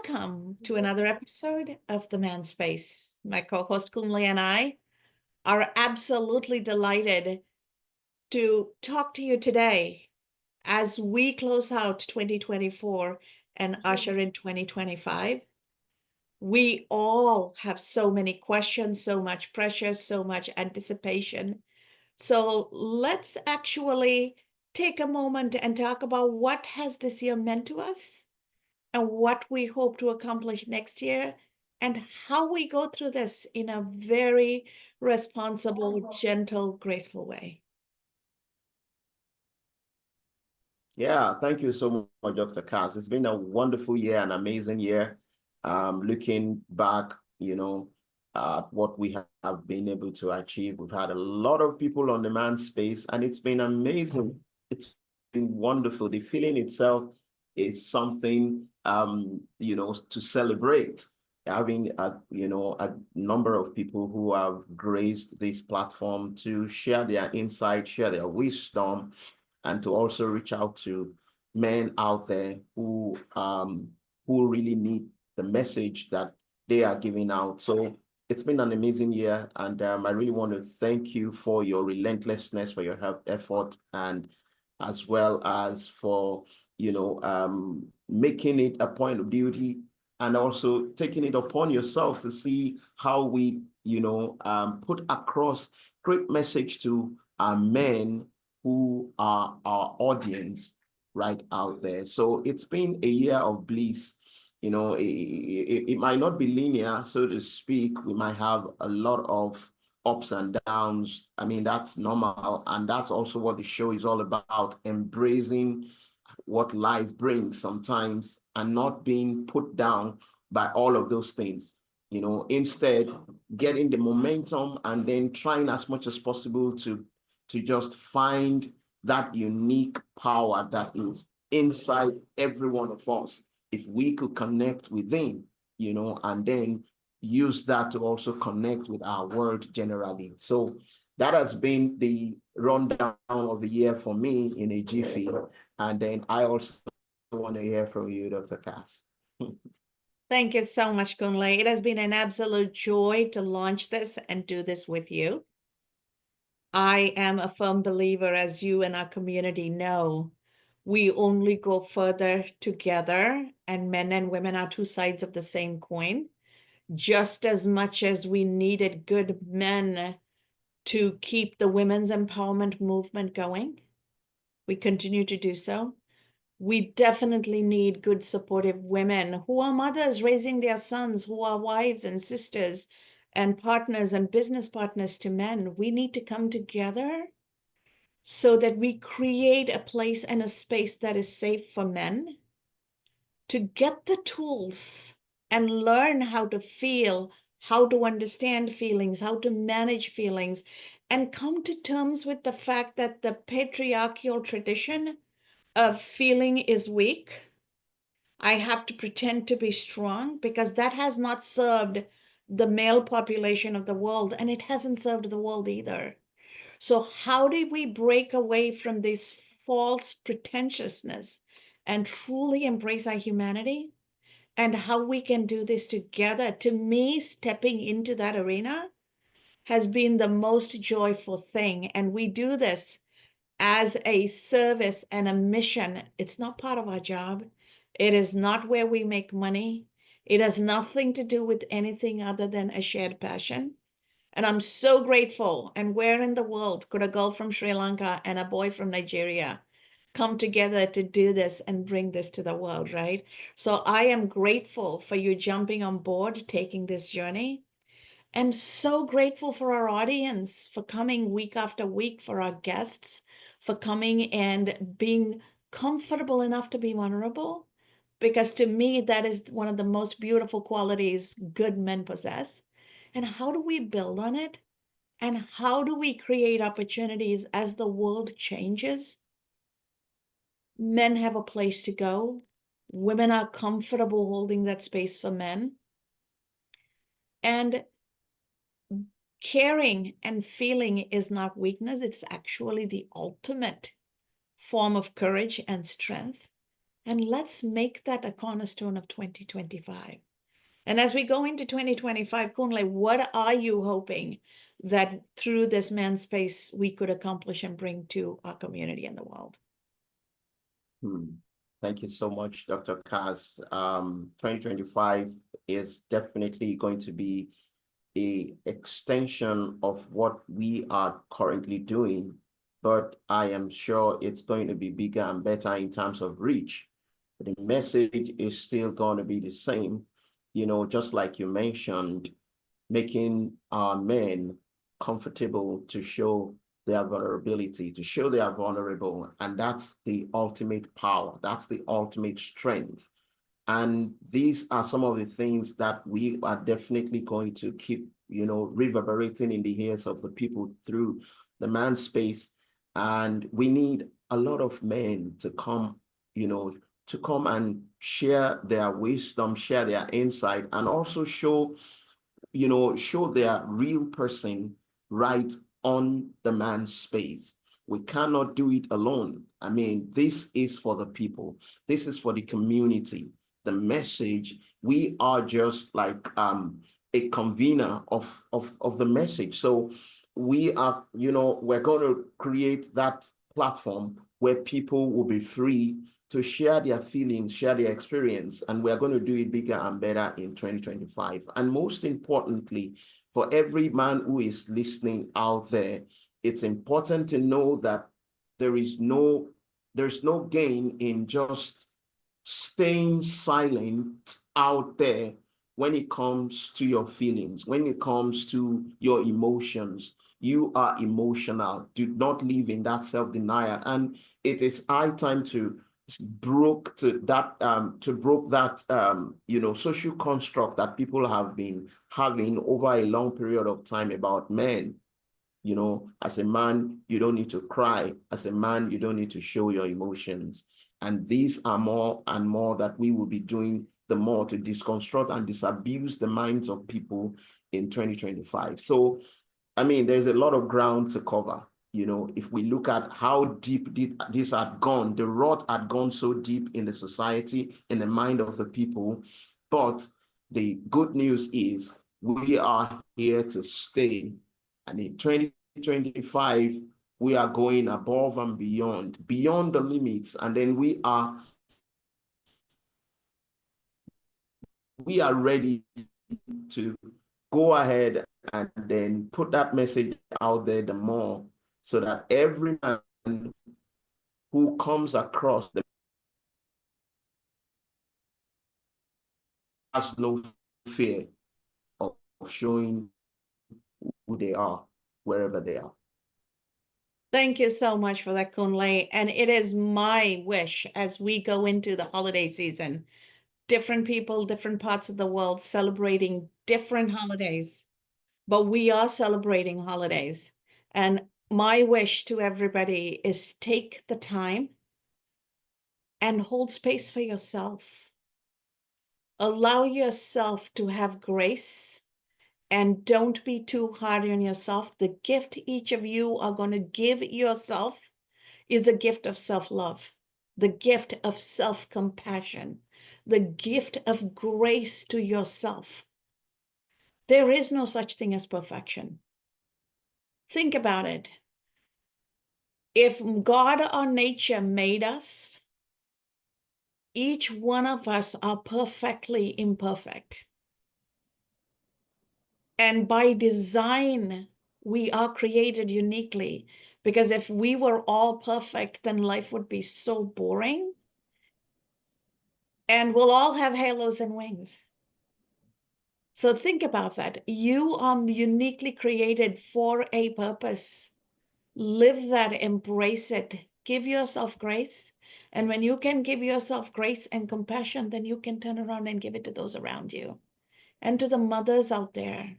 Welcome to another episode of The Man Space. My co-host Kunle and I are absolutely delighted to talk to you today as we close out 2024 and usher in 2025. We all have so many questions, so much pressure, so much anticipation. So let's actually take a moment and talk about what has this year meant to us and what we hope to accomplish next year, and how we go through this in a very responsible, gentle, graceful way. Yeah, thank you so much, Dr. Kas. It's been a wonderful year, an amazing year. Looking back, at what we have been able to achieve. We've had a lot of people on demand space, and it's been amazing. It's been wonderful. The feeling itself is something, to celebrate. Having a number of people who have graced this platform to share their insight, share their wisdom, and to also reach out to men out there who really need the message that they are giving out. So it's been an amazing year, and I really want to thank you for your relentlessness, for your effort, and as well as for making it a point of duty, and also taking it upon yourself to see how we put across great message to our men who are our audience right out there. So it's been a year of bliss. It might not be linear, so to speak. We might have a lot of ups and downs. I mean, that's normal. And that's also what the show is all about, embracing what life brings sometimes and not being put down by all of those things. Instead, getting the momentum and then trying as much as possible to just find that unique power that is inside every one of us. If we could connect within, and then use that to also connect with our world generally. So that has been the rundown of the year for me in a jiffy. And then I also want to hear from you, Dr. Kas. Thank you so much, Kunle. It has been an absolute joy to launch this and do this with you. I am a firm believer, as you and our community know, we only go further together, and men and women are two sides of the same coin. Just as much as we needed good men to keep the women's empowerment movement going, we continue to do so. We definitely need good, supportive women who are mothers raising their sons, who are wives and sisters and partners and business partners to men. We need to come together so that we create a place and a space that is safe for men to get the tools and learn how to feel, how to understand feelings, how to manage feelings, and come to terms with the fact that the patriarchal tradition of feeling is weak. I have to pretend to be strong because that has not served the male population of the world, and it hasn't served the world either. So, how do we break away from this false pretentiousness and truly embrace our humanity? And how we can do this together? To me, stepping into that arena has been the most joyful thing. And we do this as a service and a mission. It's not part of our job. It is not where we make money. It has nothing to do with anything other than a shared passion. And I'm so grateful. And where in the world could a girl from Sri Lanka and a boy from Nigeria come together to do this and bring this to the world, right? So I am grateful for you jumping on board, taking this journey. And so grateful for our audience, for coming week after week, for our guests, for coming and being comfortable enough to be vulnerable. Because to me, that is one of the most beautiful qualities good men possess. And how do we build on it? And how do we create opportunities as the world changes? Men have a place to go. Women are comfortable holding that space for men. And caring and feeling is not weakness, it's actually the ultimate form of courage and strength. And let's make that a cornerstone of 2025. And as we go into 2025, Kunle, what are you hoping that through this man space we could accomplish and bring to our community and the world? Thank you so much, Dr. Kas. 2025 is definitely going to be a extension of what we are currently doing, but I am sure it's going to be bigger and better in terms of reach. The message is still going to be the same, just like you mentioned, making our men comfortable to show their vulnerability, to show they are vulnerable. And that's the ultimate power. That's the ultimate strength. And these are some of the things that we are definitely going to keep, reverberating in the ears of the people through the man space. And we need a lot of men to come, to come and share their wisdom, share their insight, and also show show their real person right on the man's space. We cannot do it alone. I mean, this is for the people. This is for the community. The message, we are just like a convener of the message. So we are, we're going to create that platform where people will be free to share their feelings, share their experience, and we're going to do it bigger and better in 2025. And most importantly, for every man who is listening out there, it's important to know that there's no gain in just staying silent out there when it comes to your feelings, when it comes to your emotions. You are emotional. Do not live in that self-denial. And it is high time to broke that social construct that people have been having over a long period of time about men. As a man, you don't need to cry. As a man, you don't need to show your emotions. And these are more and more that we will be doing the more to disconstruct and disabuse the minds of people in 2025. So, I mean, there's a lot of ground to cover. If we look at how deep this had gone, the rot had gone so deep in the society, in the mind of the people. But the good news is we are here to stay. And in 2025, we are going above and beyond the limits. And then we are ready to go ahead and then put that message out there the more, so that every man who comes across them has no fear of showing who they are wherever they are. Thank you so much for that, Kunle. And it is my wish as we go into the holiday season, different people, different parts of the world celebrating different holidays, but we are celebrating holidays. And my wish to everybody is take the time and hold space for yourself. Allow yourself to have grace and don't be too hard on yourself. The gift each of you are going to give yourself is a gift of self-love, the gift of self-compassion, the gift of grace to yourself. There is no such thing as perfection. Think about it. If God or nature made us, each one of us are perfectly imperfect. And by design, we are created uniquely, because if we were all perfect, then life would be so boring. And we'll all have halos and wings. So think about that. You are uniquely created for a purpose. Live that, embrace it, give yourself grace. And when you can give yourself grace and compassion, then you can turn around and give it to those around you. And to the mothers out there,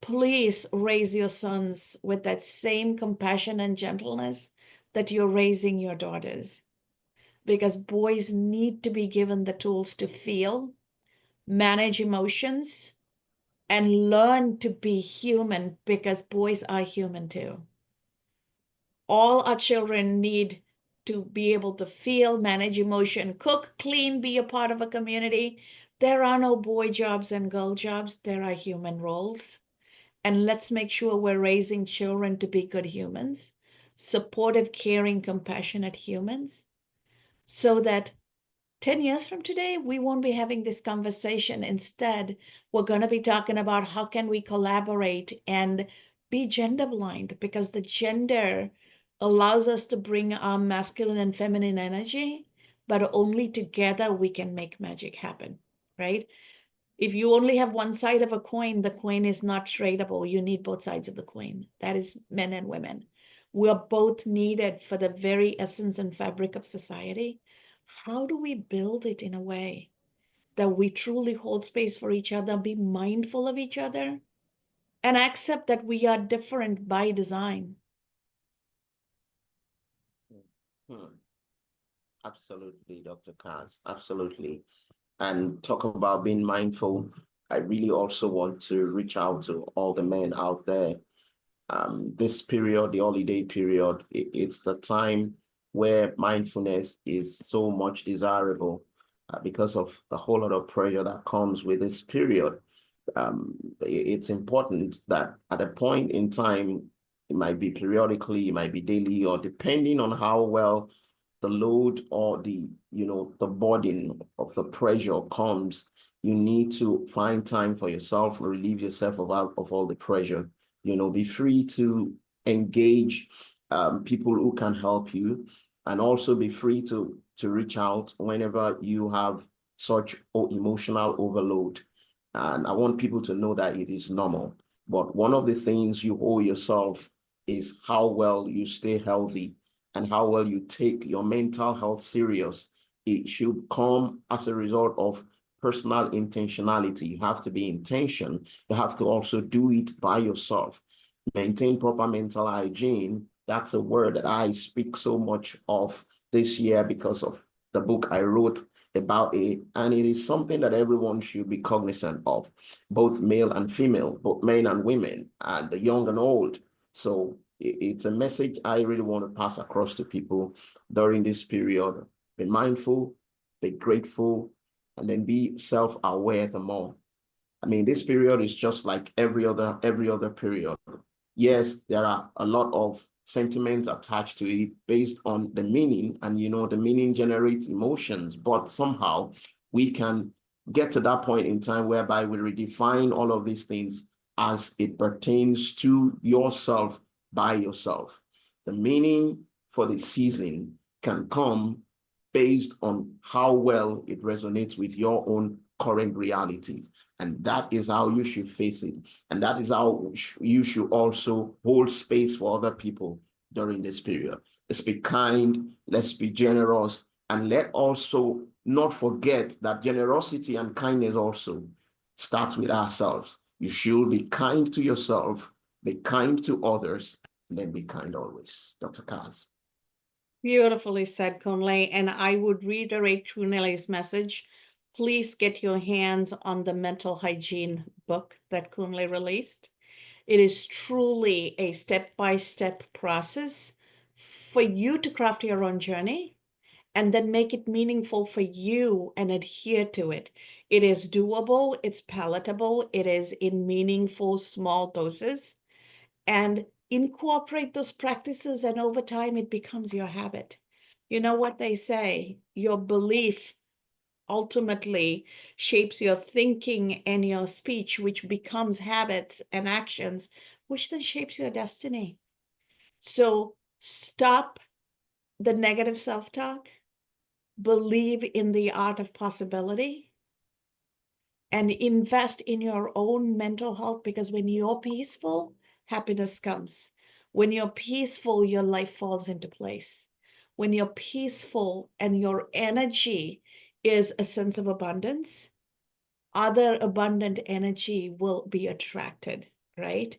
please raise your sons with that same compassion and gentleness that you're raising your daughters. Because boys need to be given the tools to feel, manage emotions, and learn to be human, because boys are human too. All our children need to be able to feel, manage emotion, cook, clean, be a part of a community. There are no boy jobs and girl jobs. There are human roles. And let's make sure we're raising children to be good humans, supportive, caring, compassionate humans, so that 10 years from today, we won't be having this conversation. Instead, we're going to be talking about how can we collaborate and be gender blind, because the gender allows us to bring our masculine and feminine energy, but only together we can make magic happen, right? If you only have one side of a coin, the coin is not tradable. You need both sides of the coin. That is men and women. We're both needed for the very essence and fabric of society. How do we build it in a way that we truly hold space for each other, be mindful of each other, and accept that we are different by design? Hmm. Absolutely, Dr. Kaz. Absolutely. And talk about being mindful. I really also want to reach out to all the men out there. This period, the holiday period, it's the time where mindfulness is so much desirable because of the whole lot of pressure that comes with this period. It's important that at a point in time, it might be periodically, it might be daily, or depending on how well the load or the burden of the pressure comes, you need to find time for yourself, relieve yourself of all the pressure. Be free to engage people who can help you, and also be free to reach out whenever you have such emotional overload. And I want people to know that it is normal. But one of the things you owe yourself is how well you stay healthy and how well you take your mental health serious. It should come as a result of personal intentionality. You have to be intention. You have to also do it by yourself. Maintain proper mental hygiene. That's a word that I speak so much of this year because of the book I wrote about it. And it is something that everyone should be cognizant of, both male and female, both men and women, and the young and old. So it's a message I really want to pass across to people during this period. Be mindful, be grateful, and then be self-aware the more. I mean, this period is just like every other period. Yes, there are a lot of sentiments attached to it based on the meaning, and the meaning generates emotions, but somehow we can get to that point in time whereby we redefine all of these things as it pertains to yourself by yourself. The meaning for the season can come based on how well it resonates with your own current realities. And that is how you should face it. And that is how you should also hold space for other people during this period. Let's be kind, let's be generous, and let also not forget that generosity and kindness also starts with ourselves. You should be kind to yourself, be kind to others, and then be kind always. Dr. Kaz. Beautifully said, Kunle. And I would reiterate Kunle's message. Please get your hands on the mental hygiene book that Kunle released. It is truly a step-by-step process for you to craft your own journey and then make it meaningful for you and adhere to it. It is doable, it's palatable, it is in meaningful small doses, and incorporate those practices, and over time it becomes your habit. You know what they say, your belief ultimately shapes your thinking and your speech, which becomes habits and actions, which then shapes your destiny. So stop the negative self-talk, believe in the art of possibility, and invest in your own mental health, because when you're peaceful, happiness comes. When you're peaceful, your life falls into place. When you're peaceful and your energy is a sense of abundance, other abundant energy will be attracted, right?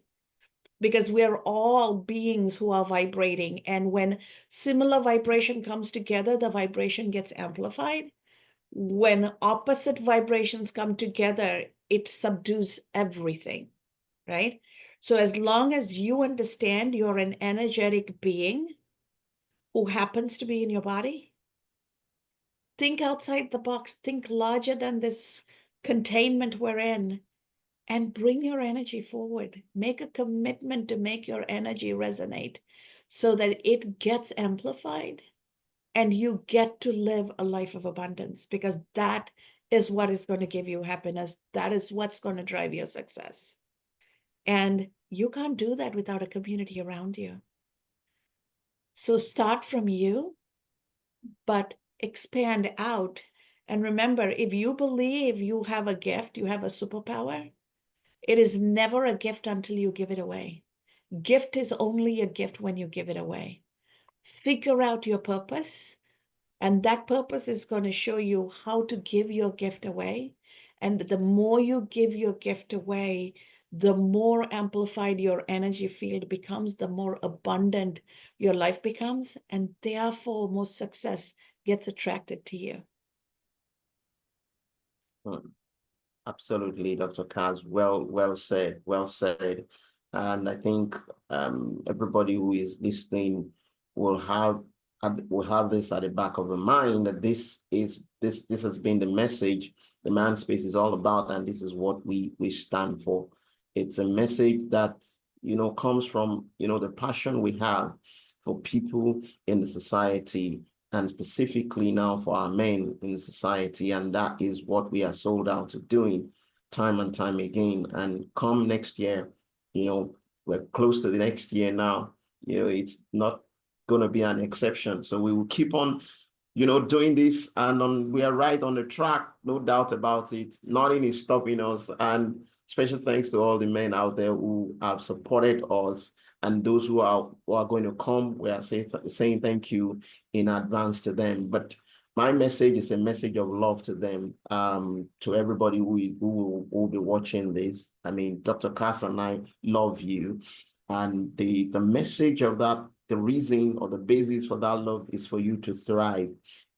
Because we're all beings who are vibrating. And when similar vibration comes together, the vibration gets amplified. When opposite vibrations come together, it subdues everything, right? So as long as you understand you're an energetic being who happens to be in your body. Think outside the box, think larger than this containment we're in, and bring your energy forward. Make a commitment to make your energy resonate so that it gets amplified and you get to live a life of abundance, because that is what is going to give you happiness. That is what's going to drive your success. And you can't do that without a community around you. So start from you, but expand out. And remember, if you believe you have a gift, you have a superpower, it is never a gift until you give it away. Gift is only a gift when you give it away. Figure out your purpose, and that purpose is going to show you how to give your gift away. And the more you give your gift away, the more amplified your energy field becomes, the more abundant your life becomes, and therefore more success gets attracted to you. Absolutely, Dr. Kaz. Well said. Well said. And I think everybody who is listening will have this at the back of the mind, that this has been the message the Man Space is all about, and this is what we stand for. It's a message that comes from the passion we have for people in the society, and specifically now for our men in the society. And that is what we are sold out to doing time and time again. And come next year, we're close to the next year now, it's not going to be an exception. So we will keep on, doing this, and we are right on the track, no doubt about it. Nothing is stopping us. And special thanks to all the men out there who have supported us, and those who are going to come. We are saying thank you in advance to them. But my message is a message of love to them, to everybody who will be watching this. I mean, Dr. Kas and I love you. And the message of that, the reason or the basis for that love is for you to thrive.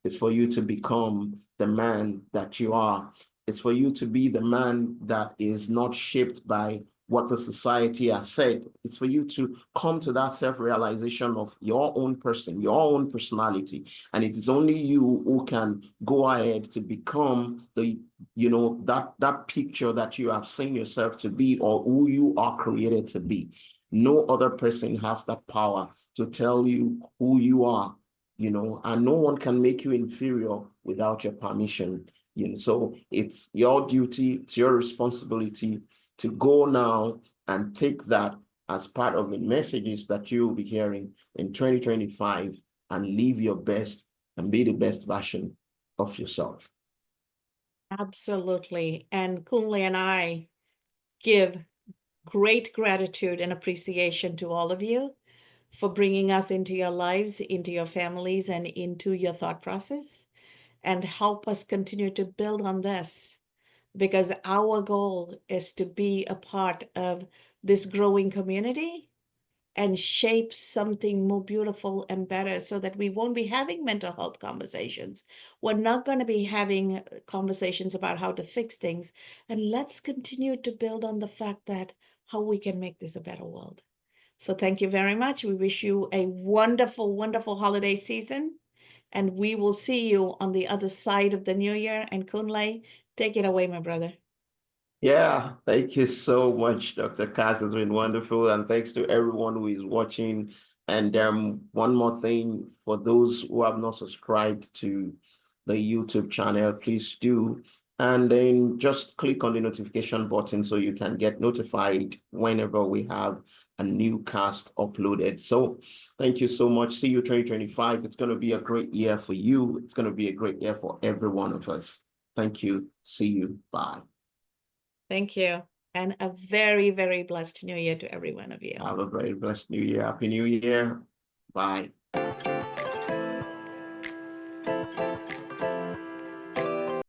It's for you to become the man that you are. It's for you to be the man that is not shaped by what the society has said. It's for you to come to that self-realization of your own person, your own personality. And it is only you who can go ahead to become the, that picture that you have seen yourself to be, or who you are created to be. No other person has that power to tell you who you are, and no one can make you inferior without your permission. So it's your duty, it's your responsibility to go now and take that as part of the messages that you will be hearing in 2025, and live your best and be the best version of yourself. Absolutely. And Kunle and I give great gratitude and appreciation to all of you for bringing us into your lives, into your families, and into your thought process, and help us continue to build on this, because our goal is to be a part of this growing community and shape something more beautiful and better, so that we won't be having mental health conversations. We're not going to be having conversations about how to fix things. And let's continue to build on the fact that how we can make this a better world. So thank you very much. We wish you a wonderful, wonderful holiday season. And we will see you on the other side of the new year. And Kunle, take it away, my brother. Yeah, thank you so much, Dr. Cass. It's been wonderful. And thanks to everyone who is watching. And one more thing, for those who have not subscribed to the YouTube channel, please do. And then just click on the notification button so you can get notified whenever we have a new cast uploaded. So thank you so much. See you 2025. It's going to be a great year for you. It's going to be a great year for every one of us. Thank you. See you. Bye. Thank you. And a very, very blessed new year to every one of you. Have a very blessed new year. Happy New Year. Bye.